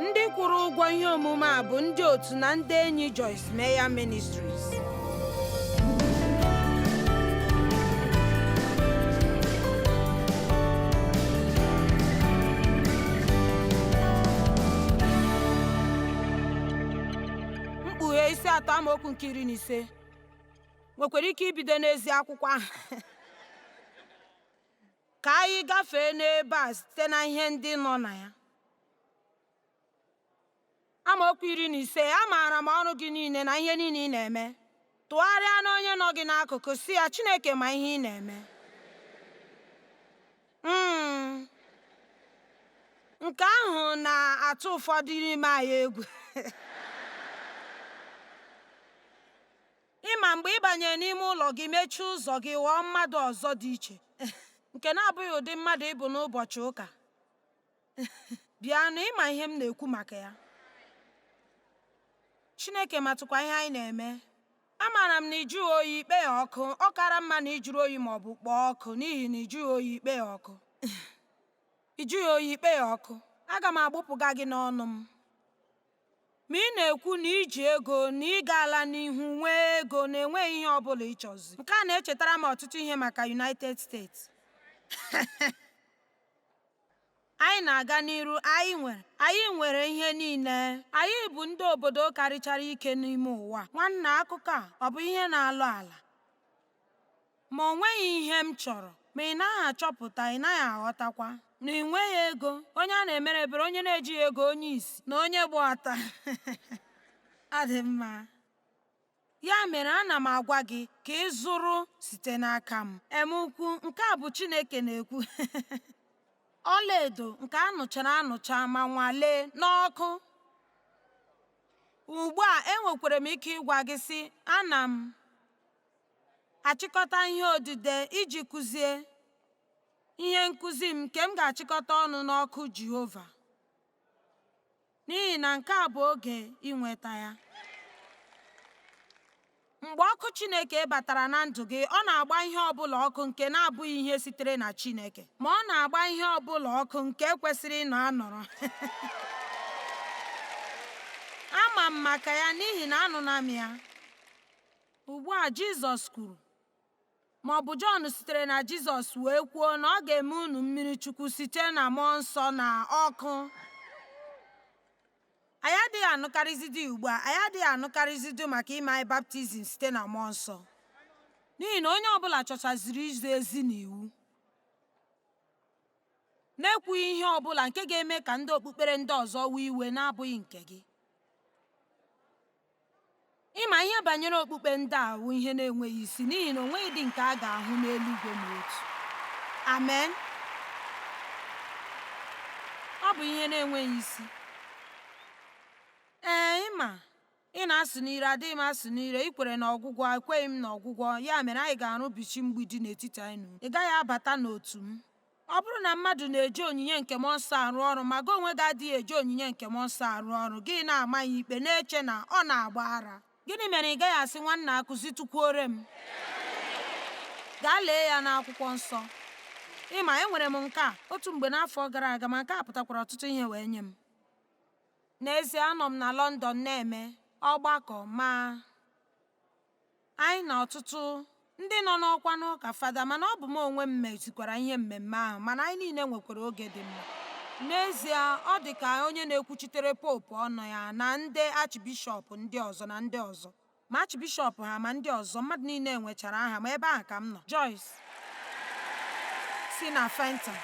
Ndị kwụrụ ụgwọ ihe omume a bụ ndị otu na ndị enyi Joyce Meyer Ministries. Mkpughe isi 3 amaokwu nke 15 nwekwara ike ibido n'ezi akwụkwọ ahụ. Ka anyị gafee n'ebe a site na ihe ndị nọ na ya. Amaokwu 15: amaara m ọrụ gị niile na ihe niile ị na-eme. Tụgharịa na onye nọ gị n'akụkụ sị ya, Chineke ma ihe ị na-eme. Nke ahụ na-atụ ụfọdụ n'ime anyị egwu. Ịma mgbe ị banyere n'ime ụlọ gị, mechie ụzọ gị, ghọọ mmadụ ọzọ dị iche nke na-abụghị ụdị mmadụ ịbụ n'ụbọchị ụka. Bịa na ịma ihe m na-ekwu maka ya. Chineke matụkwa ihe anyị na-eme. Amaara m na ịjụghị oyi ikpe ya ọkụ. Ọ kara mma na ịjụrụ oyi ma ọ bụ kpọọ ọkụ, n'ihi na ịjụghị oyi ikpe ya ọkụ. Ịjụghị oyi ikpe ya ọkụ. Aga m agbụpụga gị n'ọnụ m. Ma ị na-ekwu na iji ego na ị gaala n'ihu nwee ego na-enweghị ihe ọ bụla ịchọzi. Nke a na-echetara m ọtụtụ ihe maka United States. Anyị na-aga n'iru, anyị nwere ihe niile. Anyị bụ ndị obodo karịchara ike n'ime ụwa. Nwanna, akụkọ a ọ bụ ihe na-alụ ala? Ma o nweghị ihe m chọrọ, ma ị naghị achọpụta, ị naghị aghọtakwa na ị nweghị ego. Onye a na-emere ebere, onye na-ejighị ego, onye isi na onye gba ọta. Adị mma. Ya mere ana m agwa gị ka ị zụrụ site n'aka m. Ukwu nke a bụ Chineke na-ekwu. Ọlaedo nke anụchara anụcha ma nwalee n'ọkụ. Ugbu a enwekwara m ike ịgwa gị sị, ana m achịkọta ihe odide iji kụzie ihe nkụzi m nke m ga-achịkọta ọnụ n'ọkụ Jehova, n'ihi na nke a bụ oge inweta ya. Mgbe ọkụ Chineke batara na ndụ gị, ọ na-agba ihe ọbụla ọkụ nke na-abụghị ihe sitere na Chineke, ma ọ na-agba ihe ọbụla ọkụ nke kwesịrị ịnọ anọrọ. Ama m maka ya n'ihi na anụla m ya. Ugbu a Jizọs kwuru, ma ọ bụ Jọn sitere na Jizọs wee kwuo na ọ ga-eme unu mmiri Chukwu site na mmụọ nsọ na ọkụ. Anyị adịghị anụkarịzidi ugbu a, anyị adịghị anụkarịzidi maka ime anyị baptizim site na mmụọ nsọ, n'ihi na onye ọbụla chọchaziri izo ezi n'iwu, na-ekwughị ihe ọbụla nke ga-eme ka ndị okpukpere ndị ọzọ wee iwe na-abụghị nke gị. Ịma ihe banyere okpukpe ndị a bụ ihe na-enweghị isi, n'ihi na o nweghị dị nke a ga-ahụ n'eluigwe n'otu. Amen. Ọ bụ ihe na-enweghị isi. Ịma ị na-asụ n'ire, adịghị m asụ n'ire. I kwere na ọgwụgwọ, ekweghị m na ọgwụgwọ. Ya mere anyị ga-arụbichi mgbidi n'etiti anyị na unu. Ị gaghị abata n'otu m. Ọ bụrụ na mmadụ na-eji onyinye nke mmụọ nsọ arụ ọrụ, ma gị onwe gị adịghị eji onyinye nke mmụọ nsọ arụ ọrụ, gị na-ama ya ikpe na-eche na ọ na-agba ara. Gịnị mere ị gaghị asị, nwanna, akụzitukwuore m? Gaa lee ya n'akwụkwọ nsọ. Ịma enwere m nke a otu mgbe n'afọ gara aga, ma nke a pụtakwara ọtụtụ ihe wee nye m. N'ezie, anọ m na London na-eme ọgbakọ, ma anyị na ọtụtụ ndị nọ n'ọkwa n'ụka fada, mana ọ bụ m onwe m mezikwara ihe mmemme ahụ, mana anyị niile nwekwara oge dị mma. N'ezie, ọ dị ka onye na-ekwuchitere popu ọnụ ya na ndị achibishọp ndị ọzọ na ndị ọzọ, ma achibishọp ha ma ndị ọzọ, mmadụ niile nwechara aha, ma ebe ahụ ka m nọ. Joyce si na Fenta.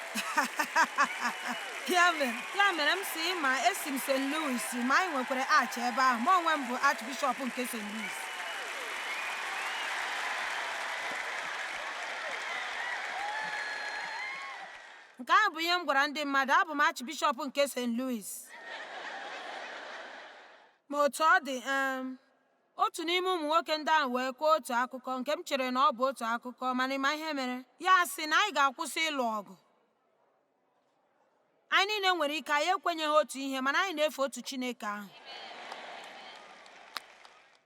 Ya mere m si, ma esi m St. Louis, ma anyị nwekwara arch ebe ahụ. Ma onwe m bụ Archbishop nke St. Louis. Nke ahụ bụ ihe m gwara ndị mmadụ, abụ m Archbishop nke St. Louis. Ma otu ọ dị, otu n'ime ụmụ nwoke ndị ahụ wee kọọ otu akụkọ nke m chere na ọ bụ otu akụkọ, mana ịma ihe mere. Ya sị na anyị ga-akwụsị ịlụ ọgụ. Anyị niile nwere ike, anyị ekwenyeghị otu ihe, mana anyị na-efe otu Chineke ahụ.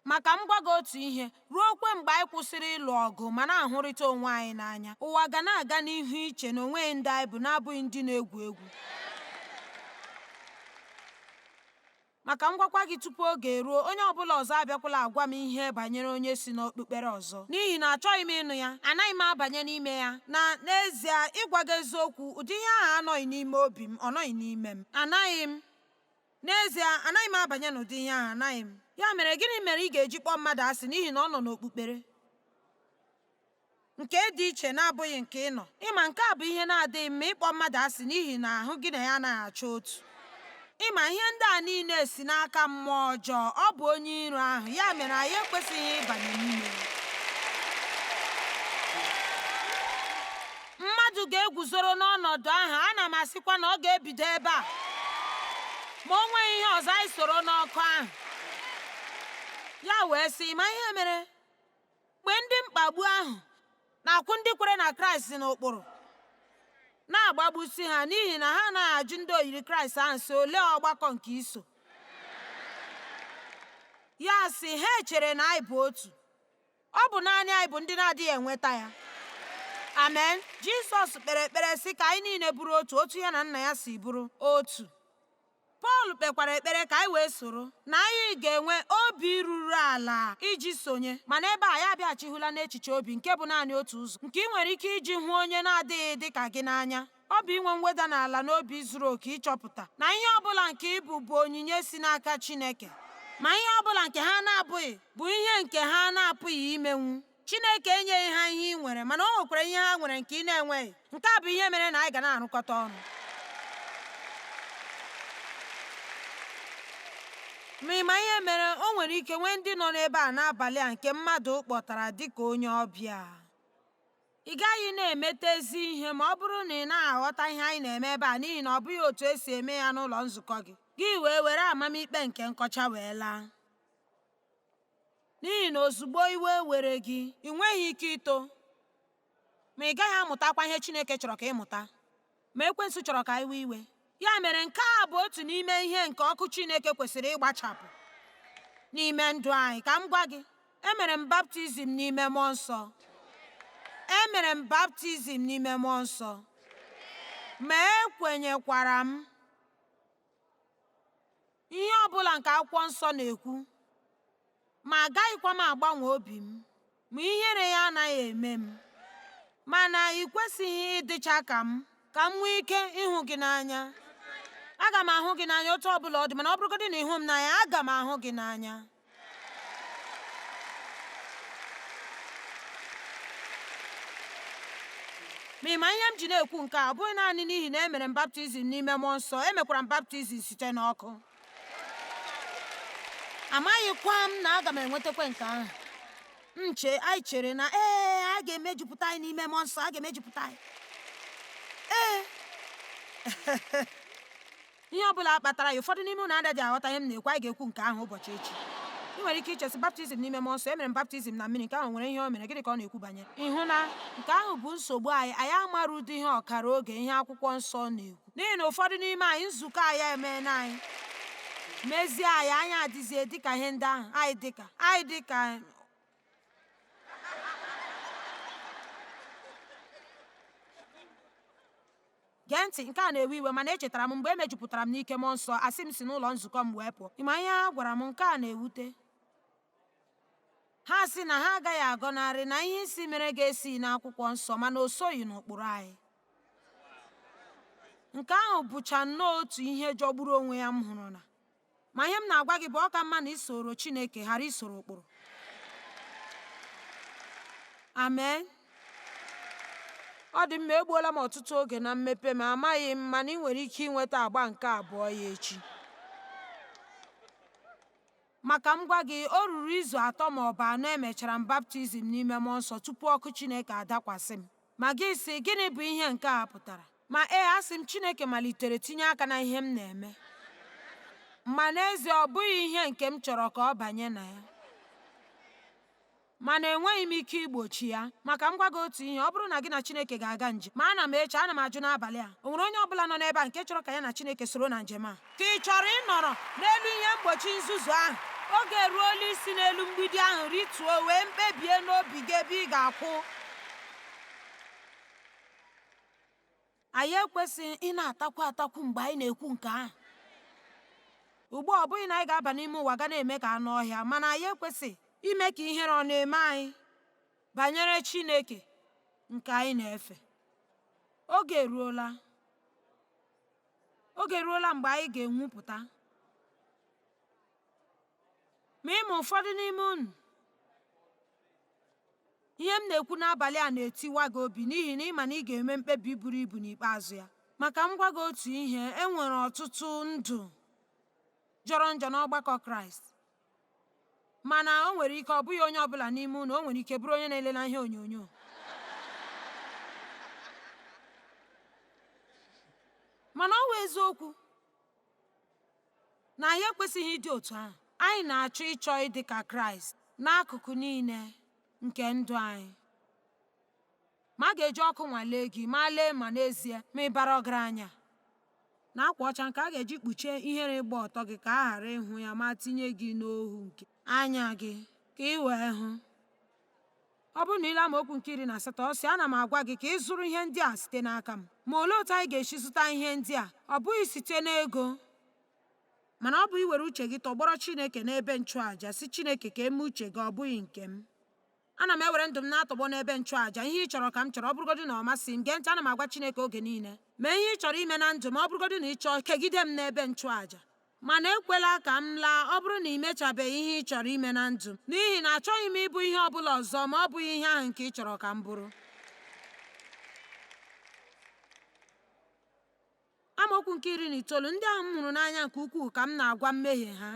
Maka m gwa gị otu ihe, ruo kwe mgbe anyị kwụsịrị ịlụ ọgụ ma na-ahụrịta onwe anyị n'anya, ụwa ga na-aga n'ihu iche na onweghị ndị anyị bụ na-abụghị ndị na-egwu egwu. maka ngwakwa gị tupu oge eruo, onye ọbụla ọzọ abịakwala agwa m ihe banyere onye si n'okpukpere ọzọ, n'ihi na achọghị m ịnụ ya, anaghị m abanye n'ime ya. Na n'ezie, ịgwa gị eziokwu, ụdị ihe ahụ anọghị n'ime obi m, ọ nọghị n'ime m. N'ezie, anaghị m abanye n'ụdị ihe ahụ, anaghị m. Ya mere, gịnị mere ị ga-eji kpọọ mmadụ asị n'ihi na ọ nọ n'okpukpere nke dị iche na-abụghị nke ị nọ? Ịma, nke a bụ ihe na-adịghị mma, ịkpọ mmadụ asị n'ihi na ahụ gị na ya anaghị achọ otu. Ịma, ihe ndị a niile si n'aka mmụọ ọjọọ, ọ bụ onye iro ahụ. Ya mere, anyị ekwesịghị ịbanye n'ime ya. Mmadụ ga-eguzoro n'ọnọdụ ahụ, ana m asịkwa na ọ ga-ebido ebe a, ma o nweghị ihe ọzọ anyị soro n'ọkụ ahụ. Ya wee sị, ma ihe mere mgbe ndị mkpagbu ahụ na-akwụ ndị kwere na Kraịst n'ụkpụrụ, na-agbagbusi ha n'ihi na ha anaghị ajụ ndị oyiri Kraịst ahụ sị, olee ọgbakọ nke iso? Ya sị, ha echere na anyị bụ otu. Ọ bụ naanị anyị bụ ndị na-adịghị enweta ya. Amen. Jizọs kpere ekpere sị ka anyị niile bụrụ otu ya na Nna ya si bụrụ otu. Pọl kpekwara ekpere ka anyị wee soro, na anyị ga-enwe obi ruru ala iji sonye. Mana ebe a, ya abịaghachihụla n'echiche obi nke bụ naanị otu ụzọ nke ị nwere ike iji hụ onye na-adịghị dị ka gị n'anya. Ọ bụ inwe mweda n'ala n'obi zuru oke, ịchọpụta na ihe ọbụla nke ịbụ bụ onyinye si n'aka Chineke, ma ihe ọbụla nke ha na-abụghị bụ ihe nke ha na-apụghị imenwu. Chineke enyeghị ha ihe ị nwere, mana o nwekwara ihe ha nwere nke ị na-enweghị. Nke a bụ ihe mere na anyị ga na-arụkọta ọnụ. Ma ịma ihe mere, o nwere ike nwee ndị nọ n'ebe a n'abalị a nke mmadụ kpọtara dịka onye ọbịa. Ị gaghị na-emetezi ihe ma ọ bụrụ na ị na-aghọta ihe anyị na-eme ebe a, n'ihi na ọ bụghị otu esi eme ya n'ụlọ nzukọ gị. Gị wee were amamikpe nke nkọcha wee laa, n'ihi na ozugbo iwe were gị, ị nweghị ike ito, ma ị gaghị amụtakwa ihe Chineke chọrọ ka ị mụta, ma Ekwensu chọrọ ka iwe iwe. Ya mere, nke a bụ otu n'ime ihe nke ọkụ Chineke kwesịrị ịgbachapụ n'ime ndụ anyị. Ka m gwa gị, emere m baptizim n'ime mmụọ nsọ. Emere m baptizim n'ime mmụọ nsọ, ma ekwenyekwara m ihe ọbụla nke akwụkwọ nsọ na-ekwu, ma agaghịkwa m agbanwe obi m, ma ihere ya anaghị eme m. Mana ị kwesịghị ịdịcha ka m nwee ike ịhụ gị n'anya. Aga m ahụ gị n'anya otu ọbụla ọ dị, mana ọ bụrụgodị na ịhụ m n'anya, aga m ahụ gị n'anya. Ma ịma ihe m ji na-ekwu nke a bụghị naanị n'ihi na emere m baptizim n'ime mmụọ nsọ, emekwara m baptizim site n'ọkụ. Amaghịkwa m na aga m enwetakwa nke ahụ. Anyị chere na a ga-emejupụta anyị n'ime mmụọ nsọ, a ga-emejupụta anyị. Ihe ọ bụla kpatara ya, ụfọdụ n'ime unu adịghị aghọta ihe m na-ekwu. Anyị ga-ekwu nke ahụ ụbọchị echi. Ị nwere ike ichesi baptizim n'ime mmụọ nsọ, emere m baptizim na mmiri, nke ahụ nwere ihe o mere. Gịnị ka ọ na-ekwu banyere? Ịhụ na nke ahụ bụ nsogbu anyị. Anyị amarudu ihe ọkara oge ihe akwụkwọ nsọ na-ekwu, n'ihi na ụfọdụ n'ime anyị, nzukọ anyị emeela anyị, mezie anyị adịzie dịka ihe ndị ahụ. Anyị dịka gee ntị, nke a na-ewe iwe, mana echetara m mgbe emejupụtara m n'ike mmụọ nsọ, asị m si n'ụlọ nzukọ m wee pụọ. Ịma ihe ha gwara m, nke a na-ewute. Ha sị na ha agaghị agọnarị na ihe isi mere ga-esi n'akwụkwọ nsọ, mana o soghị n'ụkpụrụ anyị. Nke ahụ bụcha nnọọ otu ihe jọgburu onwe ya m hụrụ na. Ma ihe m na-agwa gị bụ, ọ ka mma na isoro Chineke ghara isoro ụkpụrụ. Amen. Ọ dị mma, egbuola m ọtụtụ oge na mmepe, ma amaghị m, mana ị nwere ike inweta agba nke abụọ ya echi. Maka m gwa gị, o ruru izu 3 ma ọ bụ 4 emechara m baptizim n'ime mmụọ nsọ tupu ọkụ Chineke adakwasị m. Ma gị sị, gịnị bụ ihe nke a pụtara? Ma asị m, Chineke malitere tinye aka na ihe m na-eme, ma n'ezie ọ bụghị ihe nke m chọrọ ka ọ banye na ya, mana enweghị m ike igbochi ya. Maka m gwa gị otu ihe, ọ bụrụ na gị na Chineke ga-aga njem, ma ana m ajụ n'abalị a, o nwere onye ọbụla nọ n'ebe a nke chọrọ ka ya na Chineke soro na njem a? Ka ị chọrọ ịnọrọ n'elu ihe mgbochi nzuzu ahụ? Oge eruola isi n'elu mgbidi ahụ rituo, wee mkpebie n'obi gị ebe ị ga-akwụ. Anyị ekwesịghị ị na-atakwu mgbe anyị na-ekwu nke ahụ. ugbu a ọ bụghị na anyị ga-aba n'ime ụwa ga na-eme ka anụ ọhịa, mana anyị ekwesị ime ka ihere ọ na-eme anyị banyere Chineke nke anyị na-efe. Oge eruola mgbe anyị ga-enwupụta. Ma ịma ụfọdụ n'ime unu, ihe m na-ekwu n'abalị a na-etiwa gị obi n'ihi na ịma na ị ga-eme mkpebi buru ibu n'ikpeazụ ya. Maka m gwa gị otu ihe, e nwere ọtụtụ ndụ jọrọ njọ n'ọgbakọ Kraịst, mana o nwere ike ọ bụghị onye ọbụla n'ime unu, o nwere ike bụrụ onye na-elele ihe onyonyo. Mana ọ bụ eziokwu na anyị ekwesịghị ịdị otu ahụ. Anyị na-achọ ịchọ ịdị ka Kraịst n'akụkụ niile nke ndụ anyị. Ma a ga-eji ọkụ nwalee gị ma lee ma n'ezie ma ị bara ọgaranya na akwa ọcha nke a ga-eji kpuchie ihere ịgba ọtọ gị ka a ghara ịhụ ya ma tinye gị n'ohu nke anya gị ka ị wee hụ. Ọ bụrụ na ile amaokwu nke 18, ọ sị, ana m agwa gị ka ị zụrụ ihe ndị a site n'aka m. Ma olee otu anyị ga-esi zụta ihe ndị a? Ọ bụghị site n'ego, mana ọ bụ iwere uche gị tọgbọrọ Chineke n'ebe nchụàjà, si Chineke ka eme uche gị, ọ bụghị nke m. Ana m ewere ndụ m na-atọgbọ n'ebe nchụàjà. Ihe ị chọrọ ka m chọrọ, ọ bụrụgodị na ọ masị m. Gee ntị, ana m agwa Chineke oge niile, mee ihe ị chọrọ ime na ndụ m, ọ bụrụgodị na ị chọọ kegide m n'ebe nchụàjà. Mana ekwela ka m laa ọ bụrụ na ị mechabeghị ihe ị chọrọ ime na ndụ m, n'ihi na achọghị m ịbụ ihe ọ bụla ọzọ ma ọ bụghị ihe ahụ nke ị chọrọ ka m bụrụ. Amaokwu nke 19, ndị ahụ m hụrụ n'anya nke ukwuu ka m na-agwa mmehie ha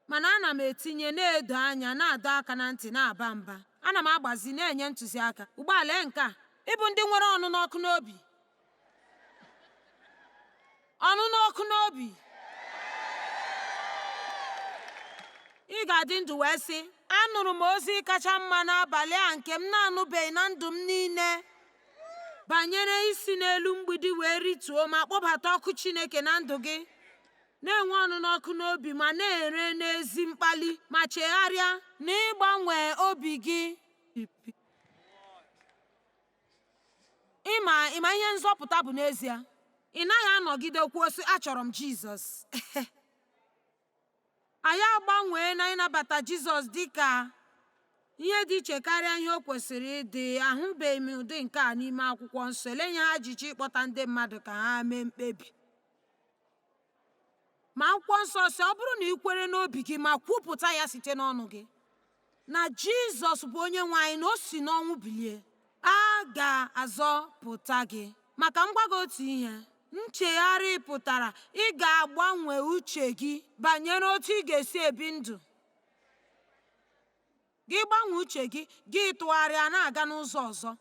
mana ana m etinye, na-edo anya, na-adọ aka na ntị, na-aba mba. Ana m agbazi, na-enye ntụziaka. Ugbu a lee nke a, ịbụ ndị nwere ọnụnọ ọkụ n'obi. Ọnụnọ ọkụ n'obi. Ị ga-adị ndụ wee sị, anụrụ m ozi kacha mma n'abalị a nke m na-anụbeghị na ndụ m niile, banyere isi n'elu mgbidi wee rituo ma kpọbata ọkụ Chineke na ndụ gị, na-enwe ọnụnọ ọkụ n'obi ma na-ere n'ezi mkpali ma chegharịa na ịgbanwe obi gị. Ịma ihe nzọpụta bụ n'ezie. Ị naghị anọgide kwuo sị, achọrọ m Jizọs. Anyị agbanwee na ịnabata Jizọs dị ka ihe dị iche karịa ihe o kwesịrị ịdị. Ahụbeghị m ụdị nke a n'ime akwụkwọ nsọ. Elenye ha jichi ịkpọta ndị mmadụ ka ha mee mkpebi. Ma akwụkwọ nsọ sị, ọ bụrụ na ị kwere n'obi gị ma kwupụta ya site n'ọnụ gị na Jizọs bụ onye nwe anyị, na o si n'ọnwụ bilie, a ga-azọpụta gị. Maka m gwa gị otu ihe, nchegharị pụtara ị ga-agbanwe uche gị banyere otu ị ga-esi ebi ndụ gị. Gbanwee uche gị, gị tụgharịa na-aga n'ụzọ ọzọ.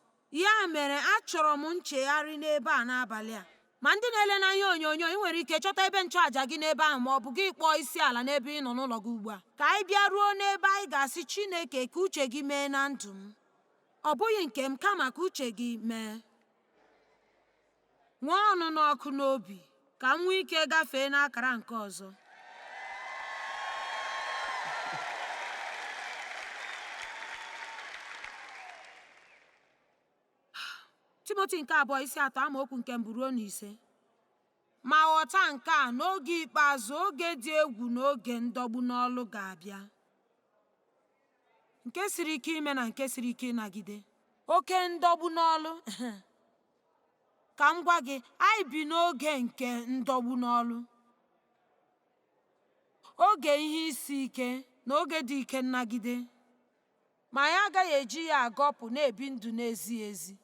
Ya mere achọrọ m nchegharị n'ebe a n'abalị a. Ma ndị na-ele na ihe onyonyo, ị nwere ike chọta ebe nchụàjà gị n'ebe ahụ, ma ọ bụ gị kpọọ isi ala n'ebe ị nọ n'ụlọ gị ugbu a. Ka anyị bịa ruo n'ebe anyị ga-asị Chineke ka uche gị mee na ndụ m, ọ bụghị nke m, kama ka uche gị mee. Nwee ọnụnọ ọkụ n'obi ka m nwee ike gafee n'akara nke ọzọ. Timoti nke 2:3 amaokwu nke 1 ruo 5. Ma ghọta nke a, n'oge ikpeazụ, oge dị egwu na oge ndọgbu n'ọlụ ga-abịa, nke siri ike ime na nke siri ike ịnagide. Oke ndọgbu n'ọlụ. Ka m gwa gị, anyị bi n'oge nke ndọgbu n'ọlụ, oge ihe isi ike na oge dị ike nnagide. Ma anyị agaghị eji ya agọpụ na-ebi ndụ na-ezighị ezi.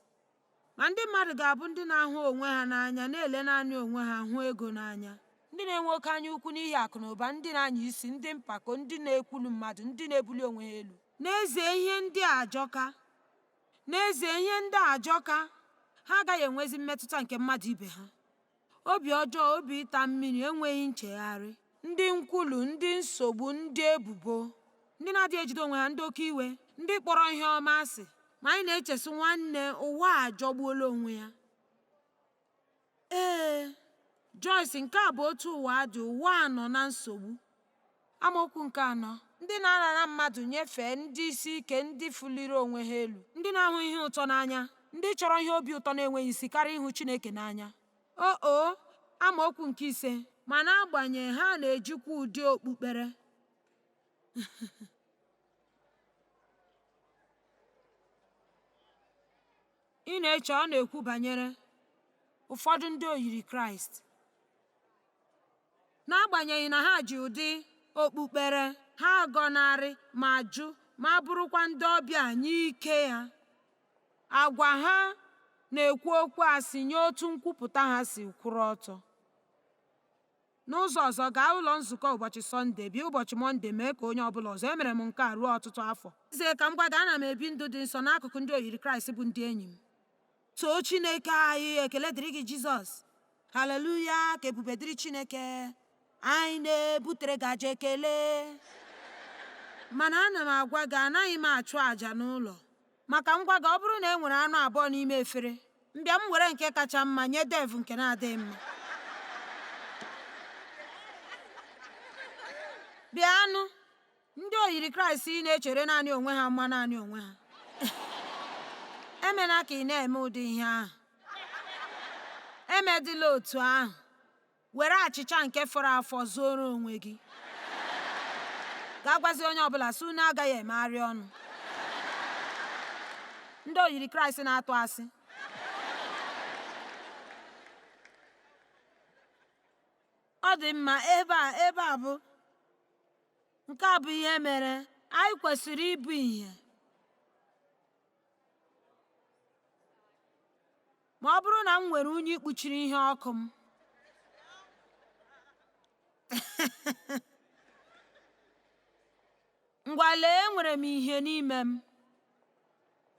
Ma ndị mmadụ ga-abụ ndị na-ahụ onwe ha n'anya, na-ele naanị onwe ha, hụ ego n'anya, ndị na-enwe oke anya ukwu n'ihi akụ na ụba, ndị na-anya isi, ndị mpako, ndị na-ekwulu mmadụ, ndị na-ebuli onwe ha elu. N'ezie ihe ndị a ajọka. Ha agaghị enwezi mmetụta nke mmadụ ibe ha. Obi ọjọọ, obi ịta mmiri, enweghị nchegharị, ndị nkwulu, ndị nsogbu, ndị ebubo, ndị na-adịghị ejide onwe ha, ndị oke iwe, ndị kpọrọ ihe ọma asị. Ma anyị na-echesi nwanne, ụwa ajọgbuola onwe ya. Joyce, nke a bụ otu ụwa dị. Ụwa nọ na nsogbu. Amaokwu nke 4, ndị na-arara mmadụ nyefee, ndị isi ike, ndị fuliri onwe ha elu, ndị na-ahụ ihe ụtọ n'anya, ndị chọrọ ihe obi ụtọ na-enweghị isi karịa ịhụ Chineke n'anya. o amaokwu nke 5. Ma n'agbanyeghị ha na-ejikwa ụdị okpukpere ị na-eche ọ na-ekwu banyere ụfọdụ ndị oyiri Kraịst. N'agbanyeghị na ha ji ụdị okpukpere, ha gọnarị ma jụ ma bụrụkwa ndị ọbịa nye ike ya. Agwa ha na-ekwu okwu asị nye otu nkwupụta ha si kwụrụ ọtọ. N'ụzọ ọzọ, gaa ụlọ nzukọ ụbọchị Sọnde, bịa ụbọchị Mọnde, mee ka onye ọbụla ọzọ. Emere m nke a ruo ọtụtụ afọ. Ezie, ka m gwa gị, ana m ebi ndụ dị nsọ n'akụkụ ndị oyiri Kraịst bụ ndị enyi m. Too Chineke anyị, ekele dịrị gị Jizọs. Haleluya, ka ebube dịrị Chineke. Anyị na-ebutere gị aja ekele. Mana ana m agwa gị, anaghị m achụ àjà n'ụlọ. Maka ngwa gị, ọ bụrụ na e nwere anụ abụọ n'ime efere, mbịa m were nke kacha mma nye Dev nke na-adịghị mma. Bịanụ, ndị oyiri Kraịst ị na-echere naanị onwe ha mma naanị onwe ha. Emela ka ị na-eme ụdị ihe ahụ. Emedịla otu ahụ. Were achịcha nke fọrọ afọ zuoro onwe gị. Gaa gwazi onye ọbụla sị unu agaghị emegharị ọnụ. Ndị oyiri Kraịst na-atụ asị. Ọ dị mma, ebe a bụ nke a bụ ihe mere anyị kwesịrị ịbụ ihe. Ma ọ bụrụ na m nwere unyi ikpuchiri ihe ọkụ m, ngwa lee, enwere m ihe n'ime m.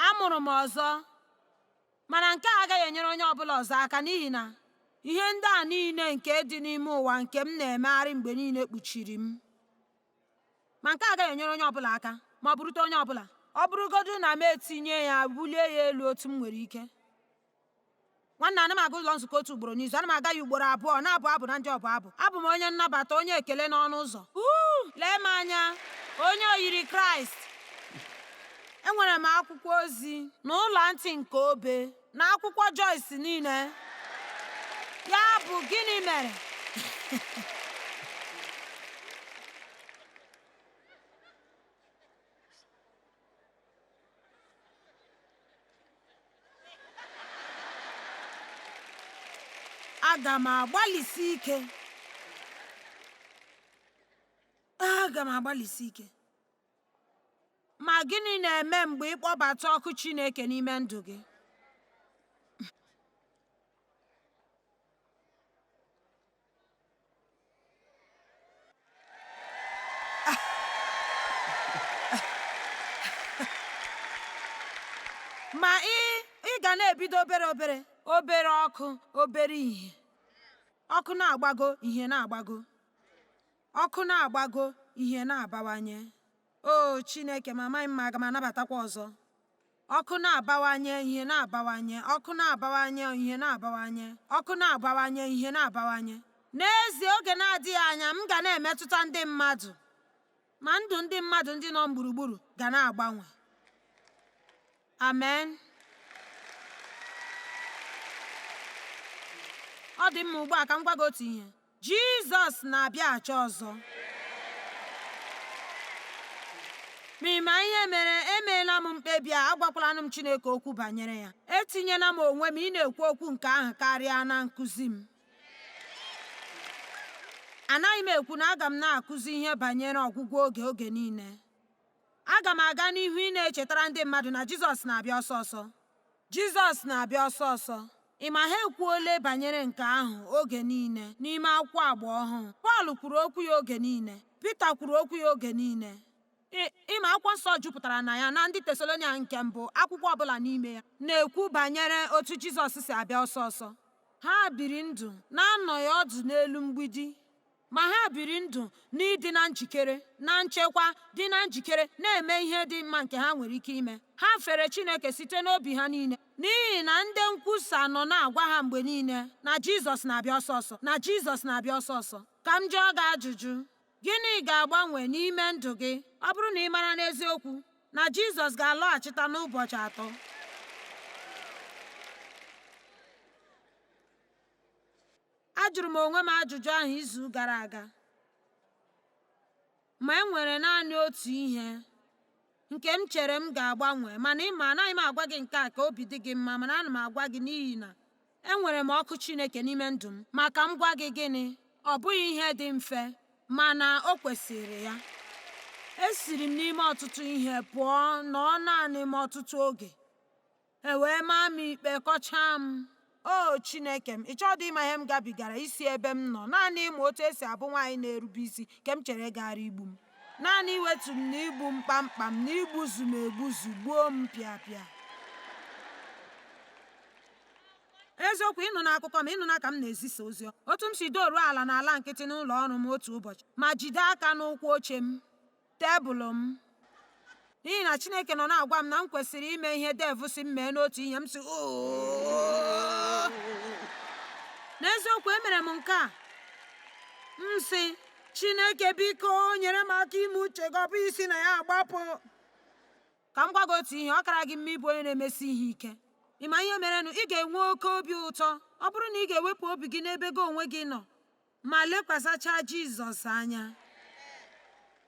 Amụrụ m ọzọ, mana nke a agaghị enyere onye ọbụla ọzọ aka, n'ihi na ihe ndị a niile nke dị n'ime ụwa nke m na-emegharị mgbe niile kpuchiri m. Ma nke a agaghị enyere onye ọbụla aka ma ọ bụrụta onye ọbụla. Ọ bụrụgodu na m etinye ya, bulie ya elu otu m nwere ike. Nwanne, ana m aga ụlọ nzukọ otu ugboro n'izu. Ana m aga ya ugboro abụọ, na-abụ abụ na ndị ọbụ abụ. Abụ m onye nnabata, onye ekele n'ọnụ ụzọ. Lee m anya, onye oyiri Kraịst. Enwere m akwụkwọ ozi na ụlọ ntị nke obe na akwụkwọ Joyce niile. Ya bụ gịnị mere? Aga m agbalịsi ike. Ma gịnị na-eme mgbe ị kpọbata ọkụ Chineke n'ime ndụ gị? Ma ị ga na-ebido obere ọkụ, obere ihe. Ọkụ na-agbago, ihe na-agbago. Ọkụ na-agbago, ihe na-abawanye. O Chineke, ma amaghị m ma aga m anabatakwa ọzọ. Ọkụ na-abawanye, ihe na-abawanye. Ọkụ na-abawanye, ihe na-abawanye. Ọkụ na-abawanye, ihe na-abawanye. N'ezie, oge na-adịghị anya, m ga na-emetụta ndị mmadụ, ma ndụ ndị mmadụ ndị nọ m gburugburu ga na-agbanwe. Amen. Ọ dị mma, ugbu a ka m gwa gị otu ihe. Jizọs na-abịaghachi ọzọ. Ma ịma ihe mere, emeela m mkpebi a. Agwakwalanụ m Chineke okwu banyere ya. Etinyela m onwe m ị na-ekwu okwu nke ahụ karịa na nkụzi m. Anaghị m ekwu na aga m na-akụzi ihe banyere ọgwụgwụ oge niile. Aga m aga n'ihu ị na-echetara ndị mmadụ na Jizọs na-abịa ọsọ ọsọ. Jizọs na-abịa ọsọ ọsọ. Ị ma, ha ekwuola banyere nke ahụ oge niile n'ime akwụkwọ Agba ọhụụ. Pọl kwuru okwu ya oge niile. Pita kwuru okwu ya oge niile. Ịma, akwụkwọ nsọ jupụtara na ya. Na ndị Tesalonia nke mbụ, akwụkwọ ọbụla n'ime ya na-ekwu banyere otu Jizọs si abịa ọsọ ọsọ. Ha biri ndụ na-anọghị ọdụ n'elu mgbidi, ma ha biri ndụ n'ịdị na njikere, na nchekwa, dị na njikere, na-eme ihe dị mma nke ha nwere ike ime. Ha fere Chineke site n'obi ha niile, n'ihi na ndị nkwusa nọ na-agwa ha mgbe niile na Jizọs na-abịa ọsọ ọsọ, na Jizọs na-abịa ọsọ ọsọ. Ka m jụọ gị ajụjụ, gịnị ga-agbanwe n'ime ndụ gị ọ bụrụ na ị mara n'eziokwu na Jizọs ga-alọghachita n'ụbọchị 3? Ajụrụ m onwe m ajụjụ ahụ izu gara aga, ma e nwere naanị otu ihe nke m chere m ga-agbanwe. Mana ịma, anaghị m agwa gị nke a ka obi dị gị mma, mana ana m agwa gị n'ihi na enwere m ọkụ Chineke n'ime ndụ m. Maka m gwa gị gịnị, ọ bụghị ihe dị mfe, mana o kwesịrị ya. Esiri m n'ime ọtụtụ ihe pụọ, nọọ naanị m ọtụtụ oge, e wee maa m ikpe, kọchaa m. O Chineke m, ị chọdụ ịma ihe m gabigara isi ebe m nọ. Naanị ịmụ otu esi abụ nwaanyị na-erube isi nke m chere gara igbu m. Naanị iwetu m na igbu m kpamkpam, na igbuzu m egbuzu, gbuo m pịapịa. Eziokwu, ịnụ n'akụkọ m, ịnụ na ka m na-ezisa ozi, otu m si doruo ala n'ala nkịtị n'ụlọ ọrụ m otu ụbọchị, ma jide aka n'ụkwụ oche m, tebụl m, n'ihi na Chineke nọ na-agwa m na m kwesịrị ime ihe devil si m mee n'otu ihe. M si n'eziokwu, emere m nke a. M si, Chineke biko nyere m aka ime uche gị, ọ bụ isi na ya agbapụ. Ka m gwa gị otu ihe, ọ kara gị mma ịbụ onye na-emesi ihe ike. Ị ma ihe merenụ, ị ga-enwe oke obi ụtọ ọ bụrụ na ị ga-ewepụ obi gị n'ebe gị onwe gị nọ ma lekwasịcha Jizọs anya.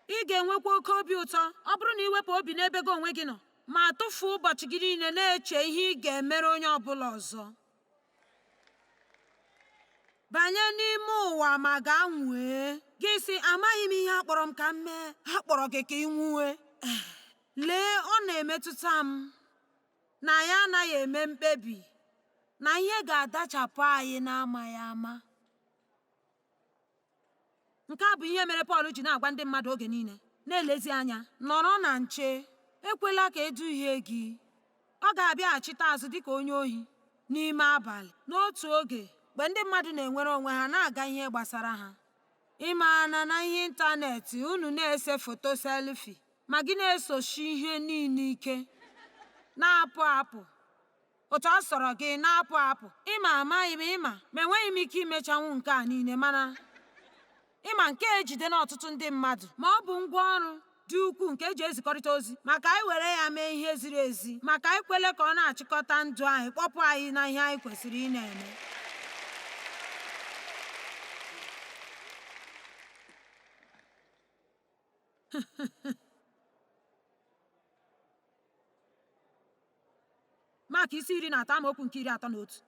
Ị ga-enwekwa oke obi ụtọ ọ bụrụ na iwepụ obi n'ebe gị onwe gị nọ ma tụfuo ụbọchị gị niile na-eche ihe ị ga-emere onye ọbụla ọzọ. Banye n'ime ụwa ma gaa nwee. Gị sị, amaghị m ihe akpọrọ m ka m mee. Ha kpọrọ gị ka ị nwue. Lee, ọ na-emetụta m na ya anaghị eme mkpebi, na ihe ga-adachapụ anyị n'amaghị ama. Nke a bụ ihe mere Pọl ji na-agwa ndị mmadụ oge niile, na-elezi anya, nọrọ na nche, ekwela ka eduhie gị. Ọ ga-abịaghachite azụ dịka onye ohi n'ime abalị. N'otu oge, mgbe ndị mmadụ na-enwere onwe ha na-aga ihe gbasara ha, ịmaana na ihe ịntanetị unu na-ese foto selfi, ma gị na-esochi ihe niile ike, na-apụ apụ otu ọ sọrọ gị, na-apụ apụ. Amaghị m, ma enweghị m ike imechanwu nke a niile, mana nke ejide n'ọtụtụ ndị mmadụ, ma ọ bụ ngwa ọrụ dị ukwuu nke eji ezikọrịta ozi, maka anyị were ya mee ihe ziri ezi, maka anyị kwele ka ọ na-achịkọta ndụ anyị, kpọpụ anyị na ihe anyị kwesịrị ị na-eme. Mak isi 13 amaokwu nke 31.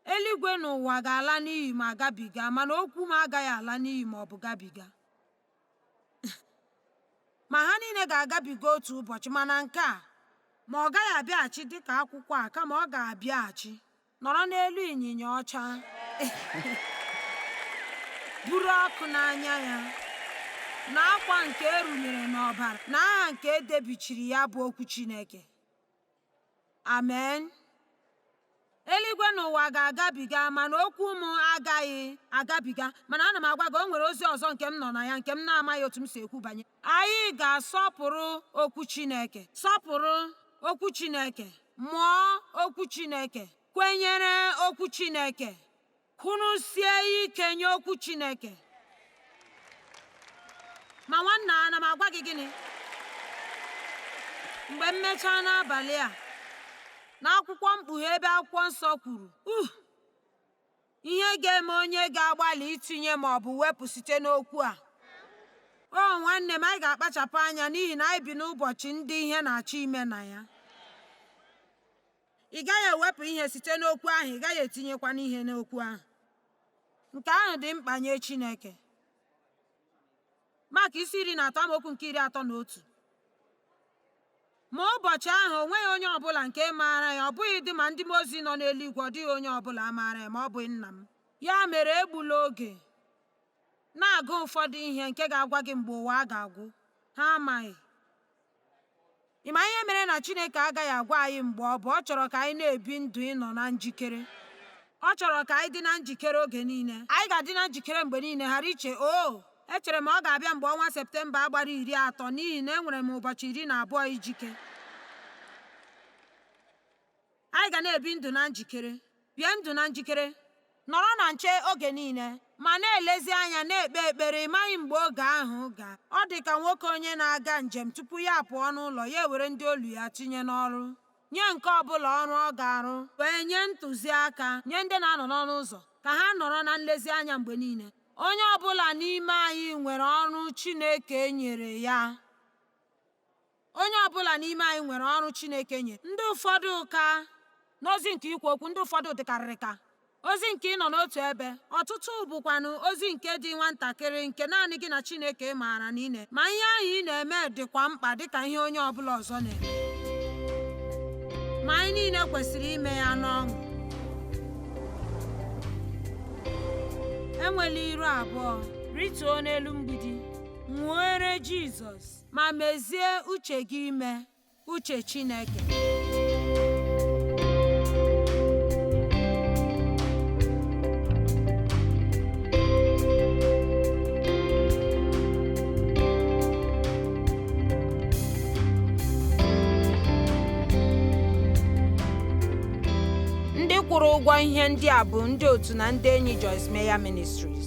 Eluigwe na ụwa ga-ala n'iyi ma gabiga, mana okwu m agaghị ala n'iyi ma ọ bụ gabiga. Ma ha niile ga-agabiga otu ụbọchị, mana nke a, ma ọ gaghị abịaghachi dịka akwụkwọ a, kama ọ ga-abịaghachi nọrọ n'elu ịnyịnya ọcha buru ọkụ n'anya ya, na akwa nke erunyere n'ọbara, na aha nke edebichiri ya bụ okwu Chineke. Amen. Eluigwe na ụwa ga-agabiga, mana okwu m agaghị agabiga. Mana ana m agwa gị, o nwere ozi ọzọ nke m nọ na ya, nke m na-amaghị otu m si ekwu banye. Anyị ga-asọpụrụ okwu Chineke, sọpụrụ okwu Chineke, mụọ okwu Chineke, kwenyere okwu Chineke, kwụrụsie ike nye okwu Chineke. Ma nwanna, ana m agwa gị gịnị? Mgbe m mechaa n'abalị a, n'akwụkwọ mkpughe ebe akwụkwọ nsọ kwuru, ihe ga-eme onye ga-agbalị itinye ma ọ bụ wepụ site n'okwu a. O nwanne m, anyị ga-akpachapụ anya, n'ihi na anyị bi n'ụbọchị ndị ihe na-achọ ime na ya. Ị gaghị ewepụ ihe site n'okwu ahụ, ị gaghị etinyekwa n'ihe n'okwu ahụ. Nke ahụ dị mkpa nye Chineke. Mak isi 13 amaokwu nke 31. Ma ụbọchị ahụ o nweghị onye ọbụla nke maara ya, ọ bụghị dị ma ndị mmụọ ozi nọ n'eluigwe, ọ dịghị onye ọbụla maara ya ma ọ bụghị Nna m. Ya mere, egbula oge na-agụ ụfọdụ ihe nke ga-agwa gị mgbe ụwa a ga-agwụ. Ha amaghị. Ị ma ihe mere na Chineke agaghị agwa anyị mgbe ọ bụ? Ọ chọrọ ka anyị na-ebi ndụ ịnọ na njikere. Ọ chọrọ ka anyị dị na njikere oge niile. Anyị ga-adị na njikere mgbe niile, ghara iche, echere m ọ ga-abịa mgbe ọnwa Septemba gbara 30, n'ihi na enwere m ụbọchị 12 ijike. Anyị ga na-ebi ndụ na njikere, bie ndụ na njikere, nọrọ na nche oge niile, ma na-elezi anya, na-ekpe ekpere. Ịmaghị mgbe oge ahụ ga. Ọ dị ka nwoke onye na-aga njem, tupu ya apụọ n'ụlọ, ya ewere ndị olu ya tinye n'ọrụ, nye nke ọbụla ọrụ ọ ga-arụ, wee nye ntụziaka nye ndị na-anọ n'ọnụ ụzọ ka ha nọrọ na nlezianya mgbe niile. Onye ọbụla n'ime anyị nwere ọrụ Chineke nyere ya. Onye ọbụla n'ime anyị nwere ọrụ Chineke nyere. Ndị ụfọdụ ka n'ozi nke ikwu okwu, ndị ụfọdụ dịkarịrị ka ozi nke ịnọ n'otu ebe, ọtụtụ bụkwanụ ozi nke dị nwatakịrị, nke naanị gị na Chineke maara na ị na-eme. Ma ihe ahụ ị na-eme dịkwa mkpa dịka ihe onye ọbụla ọzọ na-eme. Ma anyị niile kwesịrị ime ya n'ọṅụ. Enwela iru abụọ, rituo n'elu mgbidi, ṅụọrọ Jizọs, ma mezie uche gị ime uche Chineke. Ndị kwụrụ ụgwọ ihe ndị a bụ ndị otu na ndị enyi Joyce Meyer Ministries.